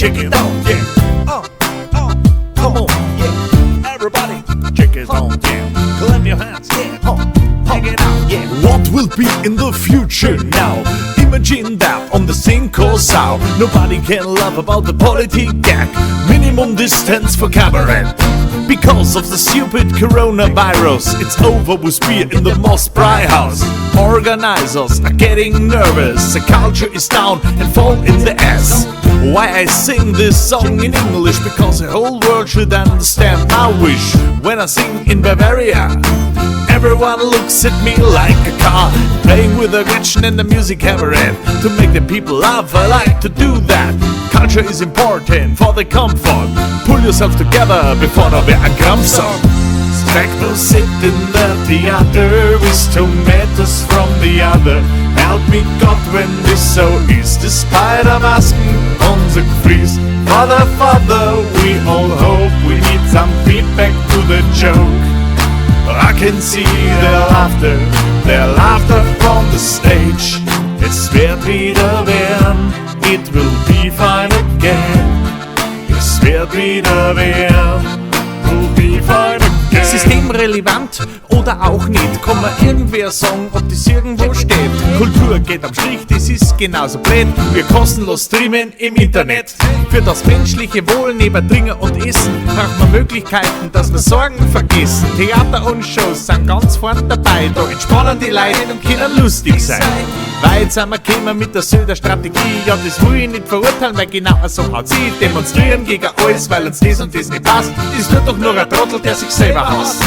check it out, yeah. Come on, yeah. Everybody, check it out, yeah. Clap your hands, yeah. Check it out, yeah. What will be in the future now? Imagine that on the same course how nobody can laugh about the politic gag. Minimum distance for cabaret. Because of the stupid coronavirus, it's over with beer in the Moss Bry House. Organizers are getting nervous, the culture is down and fall in the ass. Why I sing this song in English? Because the whole world should understand my wish. When I sing in Bavaria, everyone looks at me like a car, playing with a Gretchen and the music cabaret. To make the people laugh, I like to do that. Culture is important for the comfort. Pull yourself together before noch wer ein Krampfsong. Spectacles sit in the theater with tomatoes from the other. Help me Gott, when this so is. The Spider-Masken on the freeze. Father, Father, we all hope. We need some feedback to the joke. I can see their laughter from the stage. Es wird wieder werden, it will be fine again. Es wird wieder werden, will be fine again. Systemrelevant oder auch nicht, kann man irgendwer sagen, ob das irgendwo steht. Kultur geht am Strich, das ist genauso blöd. Wir kostenlos streamen im Internet. Für das menschliche Wohl neben Trinken und Essen braucht man Möglichkeiten, dass wir Sorgen vergessen. Theater und Shows sind ganz vorn dabei, da entspannen die Leute und können lustig sein. Weit sind wir gekommen mit der Söder-Strategie, ja das will ich nicht verurteilen, weil genau so hat sie demonstrieren gegen alles, weil uns das und das nicht passt. Das tut doch nur ein Trottel, der sich selber hasst.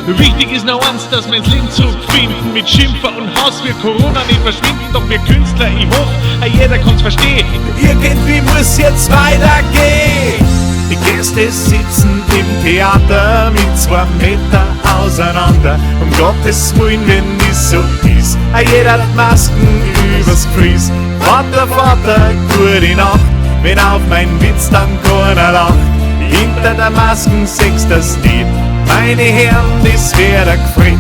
Wichtig ist noch eins, dass wir ins Leben zurückfinden. Mit Schimpfer und Hass wird Corona nicht verschwinden. Doch wir Künstler, ich hoffe, jeder kann's verstehen. Irgendwie muss jetzt weitergehen. Die Gäste sitzen im Theater mit 2 Meter auseinander. Um Gottes Willen, wenn es so ist, jeder hat Masken übers Gries. Vater, Vater, gute Nacht, wenn auf mein Witz dann keiner lacht. Hinter der Masken sechst das Lied. Meine Herren, das wär der Gefritt.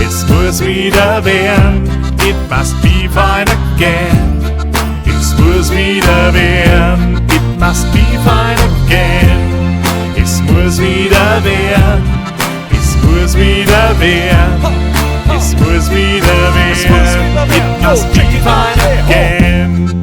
Es muss wieder werden, it must be fine again. Es muss wieder werden, it must be fine again. Es muss wieder werden, es muss wieder werden. Es muss wieder werden, it must be fine again.